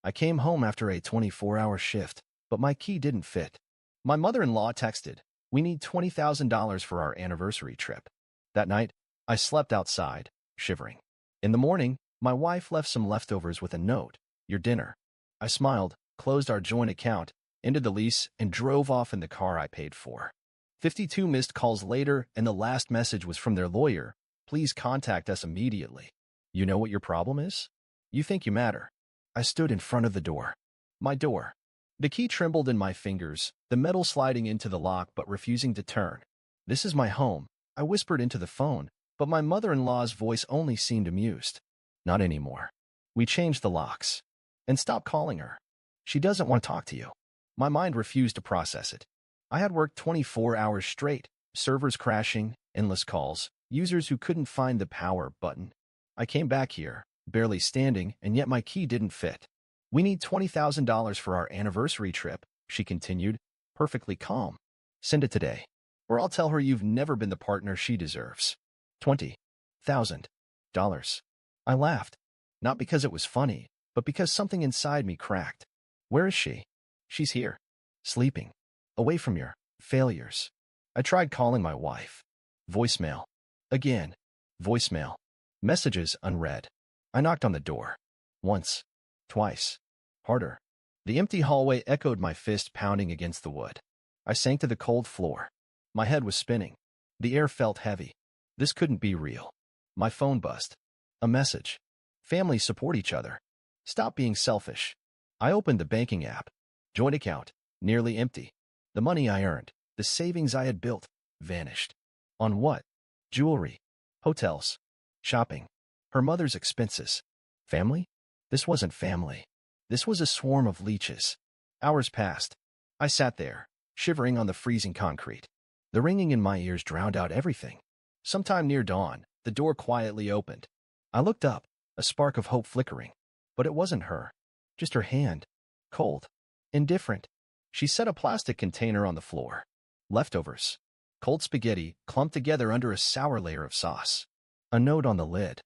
I came home after a 24-hour shift, but my key didn't fit. My mother-in-law texted, "We need $20,000 for our anniversary trip." That night, I slept outside, shivering. In the morning, my wife left some leftovers with a note, "Your dinner." I smiled, closed our joint account, ended the lease, and drove off in the car I paid for. 52 missed calls later, and the last message was from their lawyer, "Please contact us immediately." You know what your problem is? You think you matter. I stood in front of the door. My door. The key trembled in my fingers, the metal sliding into the lock but refusing to turn. "This is my home," I whispered into the phone, but my mother-in-law's voice only seemed amused. "Not anymore. We changed the locks." "And stop calling her. She doesn't want to talk to you." My mind refused to process it. I had worked 24 hours straight, servers crashing, endless calls, users who couldn't find the power button. I came back here, barely standing, and yet my key didn't fit. "We need $20,000 for our anniversary trip," she continued, perfectly calm. "Send it today, or I'll tell her you've never been the partner she deserves." $20,000. I laughed, not because it was funny, but because something inside me cracked. "Where is she?" "She's here. Sleeping. Away from your failures." I tried calling my wife. Voicemail. Again. Voicemail. Messages unread. I knocked on the door. Once. Twice. Harder. The empty hallway echoed my fist pounding against the wood. I sank to the cold floor. My head was spinning. The air felt heavy. This couldn't be real. My phone buzzed. A message. "Families support each other. Stop being selfish." I opened the banking app. Joint account. Nearly empty. The money I earned, the savings I had built, vanished. On what? Jewelry. Hotels. Shopping. Her mother's expenses. Family? This wasn't family. This was a swarm of leeches. Hours passed. I sat there, shivering on the freezing concrete. The ringing in my ears drowned out everything. Sometime near dawn, the door quietly opened. I looked up, a spark of hope flickering. But it wasn't her. Just her hand. Cold. Indifferent. She set a plastic container on the floor. Leftovers. Cold spaghetti clumped together under a sour layer of sauce. A note on the lid.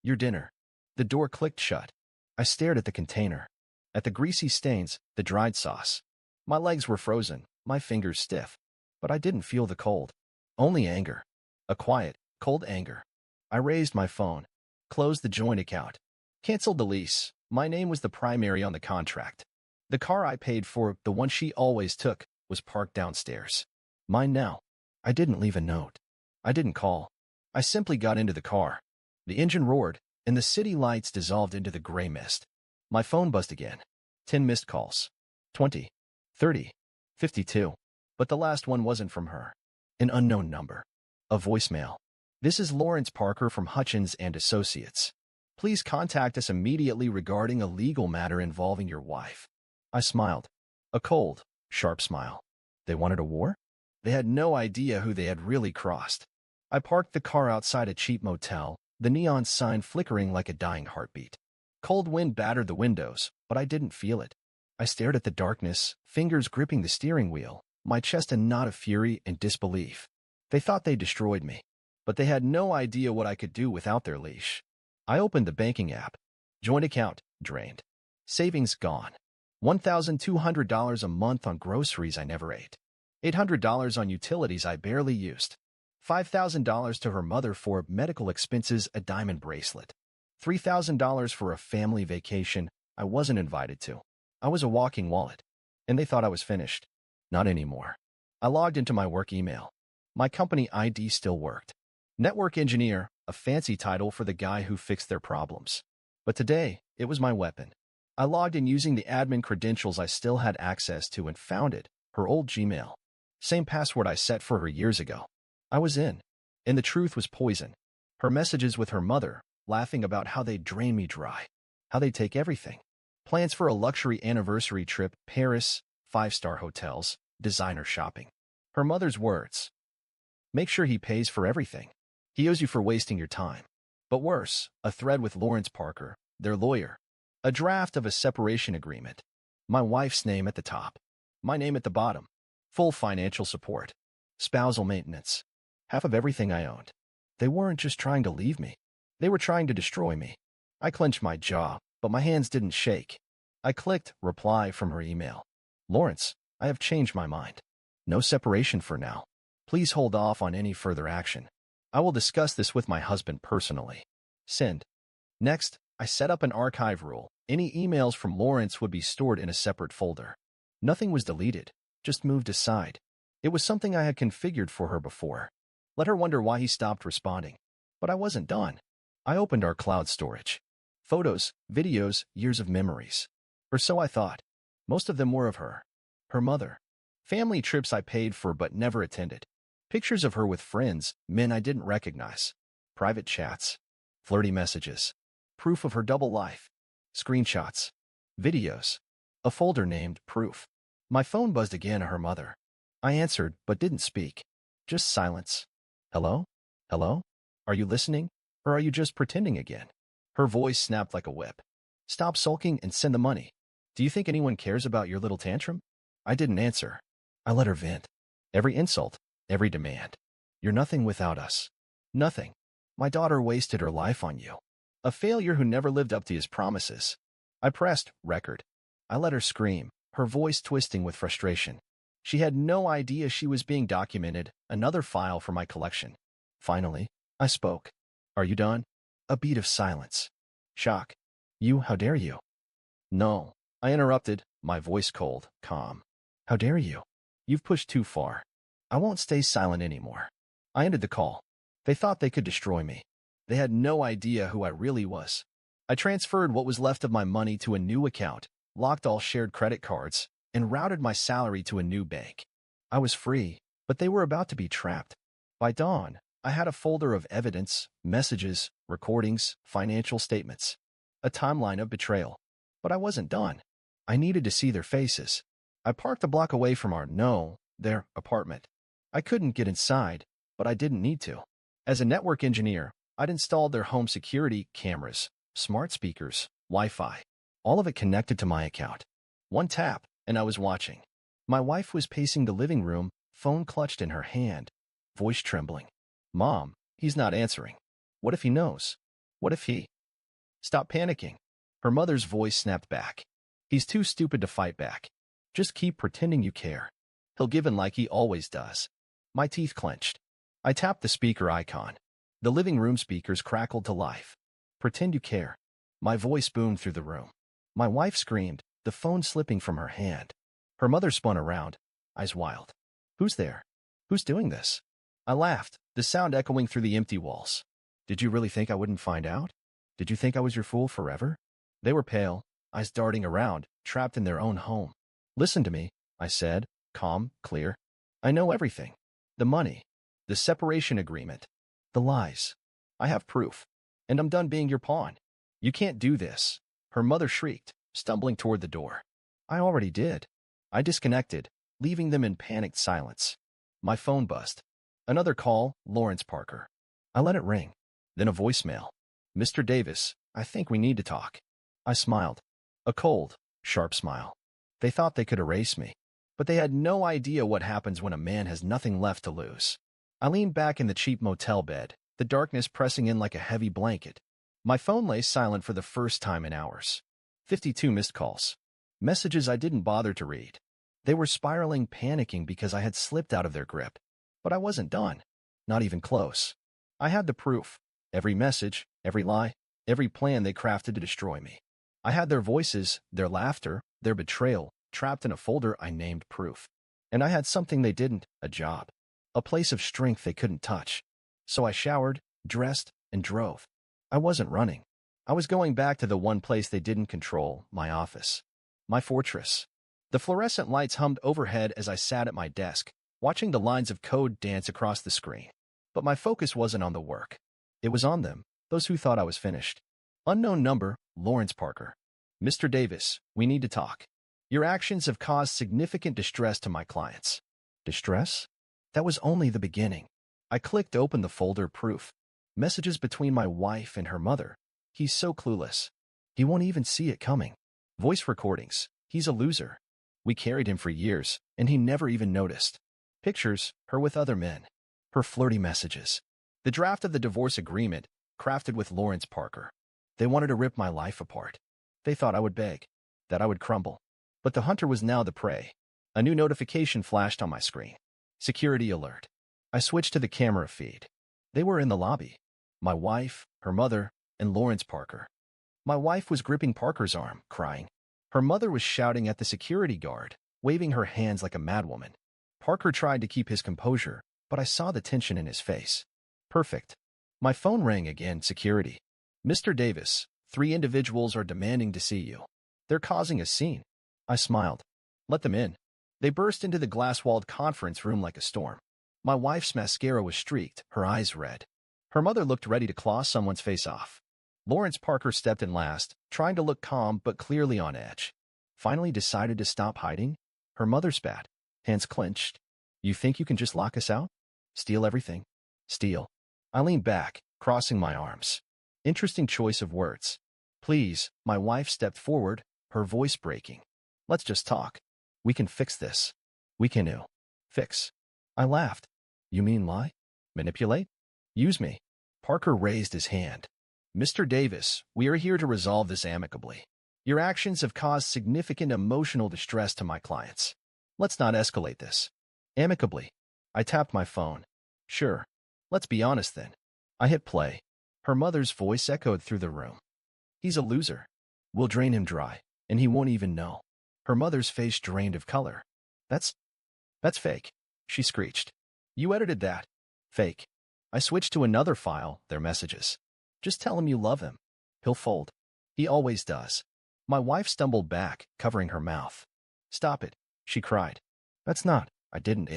"Your dinner." The door clicked shut. I stared at the container. At the greasy stains, the dried sauce. My legs were frozen, my fingers stiff. But I didn't feel the cold. Only anger. A quiet, cold anger. I raised my phone. Closed the joint account. Canceled the lease. My name was the primary on the contract. The car I paid for, the one she always took, was parked downstairs. Mine now. I didn't leave a note. I didn't call. I simply got into the car. The engine roared, and the city lights dissolved into the gray mist. My phone buzzed again. 10 missed calls. 20. 30. 52. But the last one wasn't from her. An unknown number. A voicemail. "This is Lawrence Parker from Hutchins and Associates. Please contact us immediately regarding a legal matter involving your wife." I smiled. A cold, sharp smile. They wanted a war? They had no idea who they had really crossed. I parked the car outside a cheap motel, the neon sign flickering like a dying heartbeat. Cold wind battered the windows, but I didn't feel it. I stared at the darkness, fingers gripping the steering wheel, my chest a knot of fury and disbelief. They thought they destroyed me, but they had no idea what I could do without their leash. I opened the banking app. Joint account drained. Savings gone. $1,200 a month on groceries I never ate. $800 on utilities I barely used. $5,000 to her mother for medical expenses, a diamond bracelet. $3,000 for a family vacation I wasn't invited to. I was a walking wallet. And they thought I was finished. Not anymore. I logged into my work email. My company ID still worked. Network engineer, a fancy title for the guy who fixed their problems. But today, it was my weapon. I logged in using the admin credentials I still had access to and found it, her old Gmail. Same password I set for her years ago. I was in. And the truth was poison. Her messages with her mother, laughing about how they'd drain me dry. How they'd take everything. Plans for a luxury anniversary trip, Paris, 5-star hotels, designer shopping. Her mother's words. "Make sure he pays for everything. He owes you for wasting your time." But worse, a thread with Lawrence Parker, their lawyer. A draft of a separation agreement. My wife's name at the top. My name at the bottom. Full financial support. Spousal maintenance. Half of everything I owned. They weren't just trying to leave me. They were trying to destroy me. I clenched my jaw, but my hands didn't shake. I clicked reply from her email. Lawrence, I have changed my mind. No separation for now. Please hold off on any further action. I will discuss this with my husband personally. Send. Next, I set up an archive rule. Any emails from Lawrence would be stored in a separate folder. Nothing was deleted, just moved aside. It was something I had configured for her before. Let her wonder why he stopped responding. But I wasn't done. I opened our cloud storage. Photos, videos, years of memories. Or so I thought. Most of them were of her. Her mother. Family trips I paid for but never attended. Pictures of her with friends, men I didn't recognize. Private chats. Flirty messages. Proof of her double life. Screenshots. Videos. A folder named Proof. My phone buzzed again at her mother. I answered but didn't speak. Just silence. Hello? Hello? Are you listening? Or are you just pretending again? Her voice snapped like a whip. Stop sulking and send the money. Do you think anyone cares about your little tantrum? I didn't answer. I let her vent. Every insult, every demand. You're nothing without us. Nothing. My daughter wasted her life on you. A failure who never lived up to his promises. I pressed record. I let her scream, her voice twisting with frustration. She had no idea she was being documented, another file for my collection. Finally, I spoke. Are you done? A beat of silence. Shock. You, how dare you? No. I interrupted, my voice cold, calm. How dare you? You've pushed too far. I won't stay silent anymore. I ended the call. They thought they could destroy me. They had no idea who I really was. I transferred what was left of my money to a new account, locked all shared credit cards, and routed my salary to a new bank. I was free, but they were about to be trapped. By dawn, I had a folder of evidence, messages, recordings, financial statements. A timeline of betrayal. But I wasn't done. I needed to see their faces. I parked a block away from their apartment. I couldn't get inside, but I didn't need to. As a network engineer, I'd installed their home security cameras, smart speakers, Wi-Fi, all of it connected to my account. One tap, and I was watching. My wife was pacing the living room, phone clutched in her hand, voice trembling. Mom, he's not answering. What if he knows? What if he... Stop panicking. Her mother's voice snapped back. He's too stupid to fight back. Just keep pretending you care. He'll give in like he always does. My teeth clenched. I tapped the speaker icon. The living room speakers crackled to life. Pretend you care. My voice boomed through the room. My wife screamed, the phone slipping from her hand. Her mother spun around, eyes wild. Who's there? Who's doing this? I laughed, the sound echoing through the empty walls. Did you really think I wouldn't find out? Did you think I was your fool forever? They were pale, eyes darting around, trapped in their own home. Listen to me, I said, calm, clear. I know everything. The money. The separation agreement. The lies. I have proof. And I'm done being your pawn. You can't do this. Her mother shrieked, stumbling toward the door. I already did. I disconnected, leaving them in panicked silence. My phone buzzed. Another call, Lawrence Parker. I let it ring. Then a voicemail. Mr. Davis, I think we need to talk. I smiled. A cold, sharp smile. They thought they could erase me. But they had no idea what happens when a man has nothing left to lose. I leaned back in the cheap motel bed, the darkness pressing in like a heavy blanket. My phone lay silent for the first time in hours. 52 missed calls. Messages I didn't bother to read. They were spiraling, panicking because I had slipped out of their grip. But I wasn't done. Not even close. I had the proof. Every message, every lie, every plan they crafted to destroy me. I had their voices, their laughter, their betrayal, trapped in a folder I named Proof. And I had something they didn't, a job. A place of strength they couldn't touch. So I showered, dressed, and drove. I wasn't running. I was going back to the one place they didn't control, my office. My fortress. The fluorescent lights hummed overhead as I sat at my desk, watching the lines of code dance across the screen. But my focus wasn't on the work. It was on them, those who thought I was finished. Unknown number, Lawrence Parker. Mr. Davis, we need to talk. Your actions have caused significant distress to my clients. Distress? That was only the beginning. I clicked open the folder Proof. Messages between my wife and her mother. He's so clueless. He won't even see it coming. Voice recordings. He's a loser. We carried him for years, and he never even noticed. Pictures, her with other men. Her flirty messages. The draft of the divorce agreement, crafted with Lawrence Parker. They wanted to rip my life apart. They thought I would beg. that I would crumble. But the hunter was now the prey. A new notification flashed on my screen. Security alert. I switched to the camera feed. They were in the lobby. My wife, her mother, and Lawrence Parker. My wife was gripping Parker's arm, crying. Her mother was shouting at the security guard, waving her hands like a madwoman. Parker tried to keep his composure, but I saw the tension in his face. Perfect. My phone rang again. Security. Mr. Davis, 3 individuals are demanding to see you. They're causing a scene. I smiled. Let them in. They burst into the glass-walled conference room like a storm. My wife's mascara was streaked, her eyes red. Her mother looked ready to claw someone's face off. Lawrence Parker stepped in last, trying to look calm but clearly on edge. Finally decided to stop hiding. Her mother spat, hands clenched. You think you can just lock us out? Steal everything? Steal. I leaned back, crossing my arms. Interesting choice of words. Please, my wife stepped forward, her voice breaking. Let's just talk. We can fix this. We can fix. I laughed. You mean lie? Manipulate? Use me. Parker raised his hand. Mr. Davis, we are here to resolve this amicably. Your actions have caused significant emotional distress to my clients. Let's not escalate this. Amicably. I tapped my phone. Sure. Let's be honest then. I hit play. Her mother's voice echoed through the room. He's a loser. We'll drain him dry, and he won't even know. Her mother's face drained of color. That's fake, she screeched. You edited that. Fake. I switched to another file, their messages. Just tell him you love him. He'll fold. He always does. My wife stumbled back, covering her mouth. Stop it, she cried. That's not, I didn't,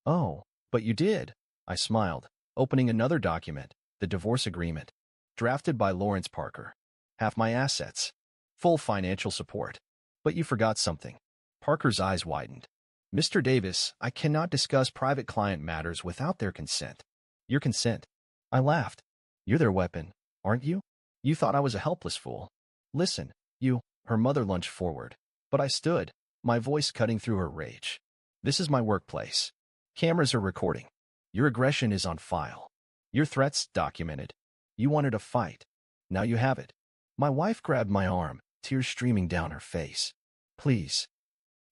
Oh, but you did. I smiled, opening another document, the divorce agreement. Drafted by Lawrence Parker. Half my assets. Full financial support. But you forgot something. Parker's eyes widened. Mr. Davis, I cannot discuss private client matters without their consent. Your consent. I laughed. You're their weapon, aren't you? You thought I was a helpless fool. Listen, you, her mother lunged forward. But I stood, my voice cutting through her rage. This is my workplace. Cameras are recording. Your aggression is on file. Your threats documented. You wanted a fight. Now you have it. My wife grabbed my arm, tears streaming down her face. Please.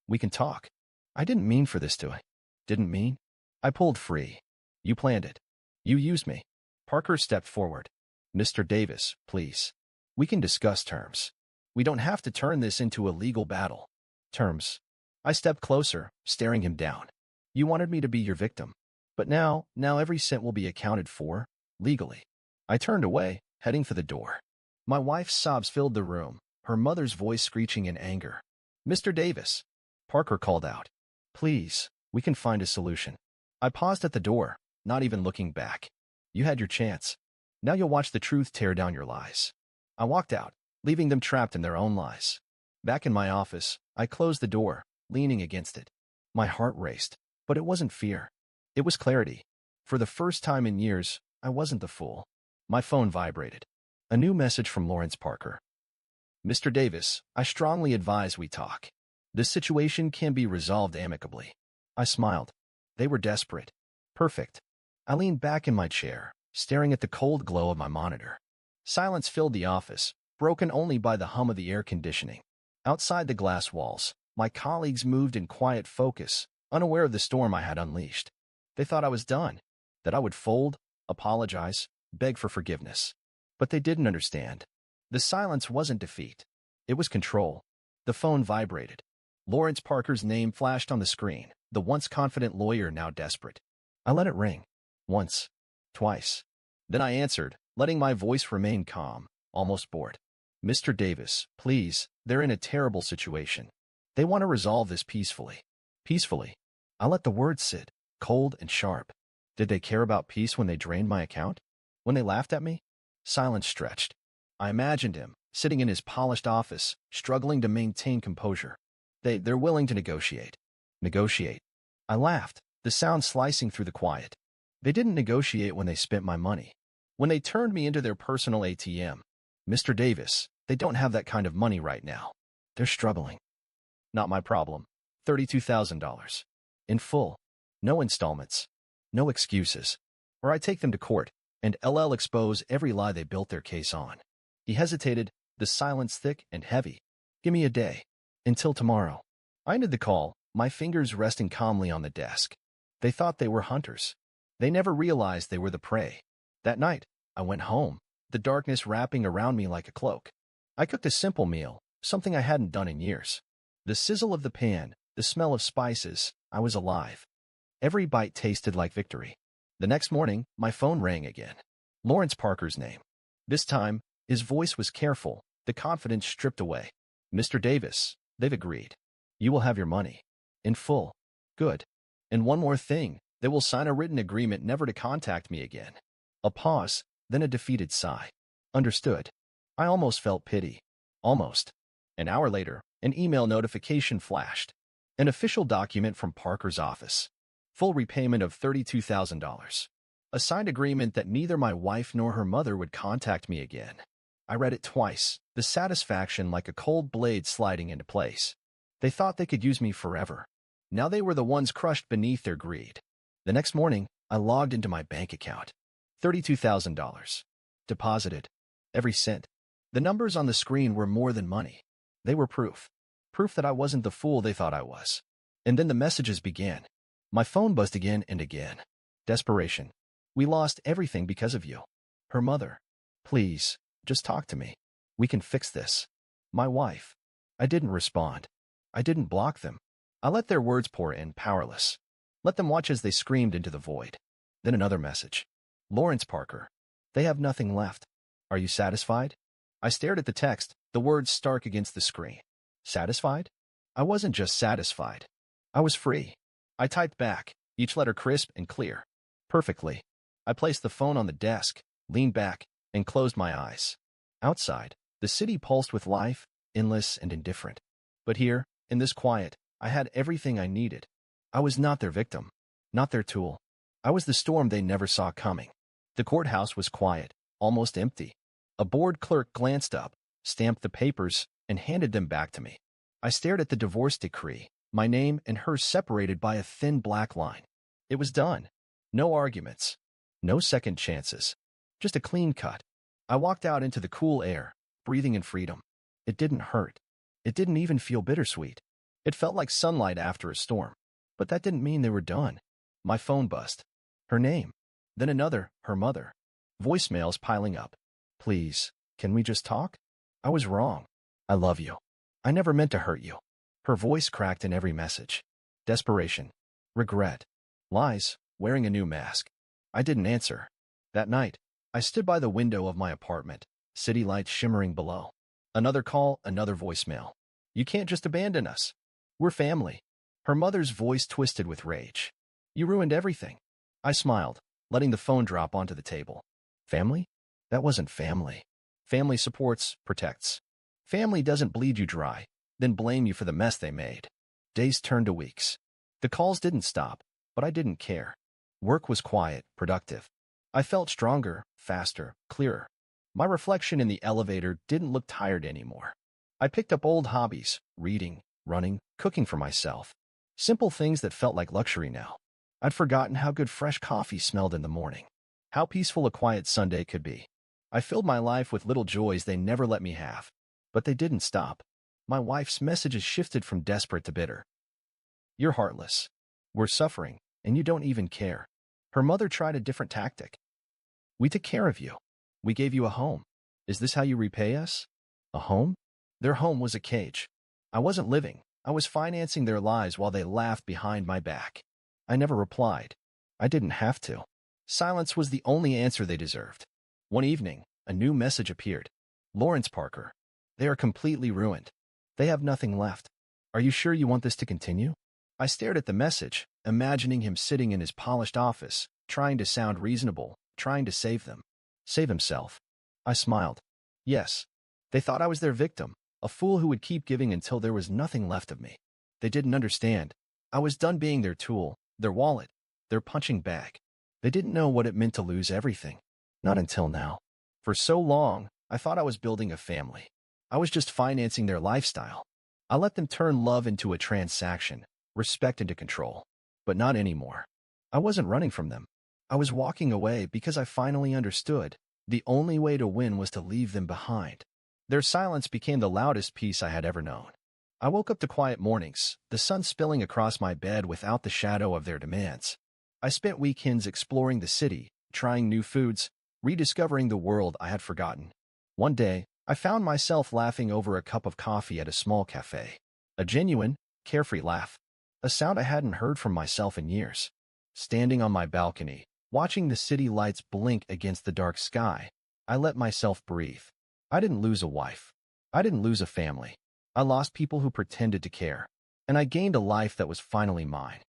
We can talk. I didn't mean for this to. Didn't mean? I pulled free. You planned it. You used me. Parker stepped forward. Mr. Davis, please. We can discuss terms. We don't have to turn this into a legal battle. Terms. I stepped closer, staring him down. You wanted me to be your victim. But now every cent will be accounted for, legally. I turned away, heading for the door. My wife's sobs filled the room, her mother's voice screeching in anger. Mr. Davis. Parker called out. Please, we can find a solution. I paused at the door, not even looking back. You had your chance. Now you'll watch the truth tear down your lies. I walked out, leaving them trapped in their own lies. Back in my office, I closed the door, leaning against it. My heart raced, but it wasn't fear. It was clarity. For the first time in years, I wasn't the fool. My phone vibrated. A new message from Lawrence Parker. Mr. Davis, I strongly advise we talk. This situation can be resolved amicably. I smiled. They were desperate. Perfect. I leaned back in my chair, staring at the cold glow of my monitor. Silence filled the office, broken only by the hum of the air conditioning. Outside the glass walls, my colleagues moved in quiet focus, unaware of the storm I had unleashed. They thought I was done, that I would fold, apologize, beg for forgiveness. But they didn't understand. The silence wasn't defeat. It was control. The phone vibrated. Lawrence Parker's name flashed on the screen, the once confident lawyer now desperate. I let it ring. Once. Twice. Then I answered, letting my voice remain calm, almost bored. Mr. Davis, please, they're in a terrible situation. They want to resolve this peacefully. Peacefully. I let the words sit, cold and sharp. Did they care about peace when they drained my account? When they laughed at me? Silence stretched. I imagined him, sitting in his polished office, struggling to maintain composure. They're willing to negotiate. Negotiate. I laughed, the sound slicing through the quiet. They didn't negotiate when they spent my money. When they turned me into their personal ATM. Mr. Davis, they don't have that kind of money right now. They're struggling. Not my problem. $32,000. In full. No installments. No excuses. Or I take them to court, and LL expose every lie they built their case on. He hesitated, the silence thick and heavy. Give me a day. Until tomorrow. I ended the call, my fingers resting calmly on the desk. They thought they were hunters. They never realized they were the prey. That night, I went home, the darkness wrapping around me like a cloak. I cooked a simple meal, something I hadn't done in years. The sizzle of the pan, the smell of spices, I was alive. Every bite tasted like victory. The next morning, my phone rang again. Lawrence Parker's name. This time, his voice was careful, the confidence stripped away. Mr. Davis, they've agreed. You will have your money. In full. Good. And one more thing, they will sign a written agreement never to contact me again. A pause, then a defeated sigh. Understood. I almost felt pity. Almost. An hour later, an email notification flashed. An official document from Parker's office. Full repayment of $32,000. A signed agreement that neither my wife nor her mother would contact me again. I read it twice, the satisfaction like a cold blade sliding into place. They thought they could use me forever. Now they were the ones crushed beneath their greed. The next morning, I logged into my bank account. $32,000. Deposited. Every cent. The numbers on the screen were more than money. They were proof. Proof that I wasn't the fool they thought I was. And then the messages began. My phone buzzed again and again. Desperation. We lost everything because of you. Her mother. Please, just talk to me. We can fix this. My wife. I didn't respond. I didn't block them. I let their words pour in, powerless. Let them watch as they screamed into the void. Then another message. Lawrence Parker. They have nothing left. Are you satisfied? I stared at the text, the words stark against the screen. Satisfied? I wasn't just satisfied. I was free. I typed back, each letter crisp and clear. Perfectly. I placed the phone on the desk, leaned back, and closed my eyes. Outside, the city pulsed with life, endless and indifferent. But here, in this quiet, I had everything I needed. I was not their victim, not their tool. I was the storm they never saw coming. The courthouse was quiet, almost empty. A bored clerk glanced up, stamped the papers, and handed them back to me. I stared at the divorce decree, my name and hers separated by a thin black line. It was done. No arguments. No second chances. Just a clean cut. I walked out into the cool air, breathing in freedom. It didn't hurt. It didn't even feel bittersweet. It felt like sunlight after a storm. But that didn't mean they were done. My phone buzzed. Her name. Then another, her mother. Voicemails piling up. Please, can we just talk? I was wrong. I love you. I never meant to hurt you. Her voice cracked in every message. Desperation. Regret. Lies, wearing a new mask. I didn't answer. That night, I stood by the window of my apartment, city lights shimmering below. Another call, another voicemail. You can't just abandon us. We're family. Her mother's voice twisted with rage. You ruined everything. I smiled, letting the phone drop onto the table. Family? That wasn't family. Family supports, protects. Family doesn't bleed you dry, then blame you for the mess they made. Days turned to weeks. The calls didn't stop, but I didn't care. Work was quiet, productive. I felt stronger, faster, clearer. My reflection in the elevator didn't look tired anymore. I picked up old hobbies, reading, running, cooking for myself. Simple things that felt like luxury now. I'd forgotten how good fresh coffee smelled in the morning. How peaceful a quiet Sunday could be. I filled my life with little joys they never let me have. But they didn't stop. My wife's messages shifted from desperate to bitter. You're heartless. We're suffering, and you don't even care. Her mother tried a different tactic. We took care of you. We gave you a home. Is this how you repay us? A home? Their home was a cage. I wasn't living. I was financing their lives while they laughed behind my back. I never replied. I didn't have to. Silence was the only answer they deserved. One evening, a new message appeared. Lawrence Parker. They are completely ruined. They have nothing left. Are you sure you want this to continue? I stared at the message, imagining him sitting in his polished office, trying to sound reasonable, trying to save them. Save himself. I smiled. Yes. They thought I was their victim, a fool who would keep giving until there was nothing left of me. They didn't understand. I was done being their tool, their wallet, their punching bag. They didn't know what it meant to lose everything. Not until now. For so long, I thought I was building a family. I was just financing their lifestyle. I let them turn love into a transaction, respect into control. But not anymore. I wasn't running from them. I was walking away because I finally understood. The only way to win was to leave them behind. Their silence became the loudest peace I had ever known. I woke up to quiet mornings, the sun spilling across my bed without the shadow of their demands. I spent weekends exploring the city, trying new foods, rediscovering the world I had forgotten. One day, I found myself laughing over a cup of coffee at a small cafe. A genuine, carefree laugh. A sound I hadn't heard from myself in years. Standing on my balcony, watching the city lights blink against the dark sky, I let myself breathe. I didn't lose a wife. I didn't lose a family. I lost people who pretended to care. And I gained a life that was finally mine.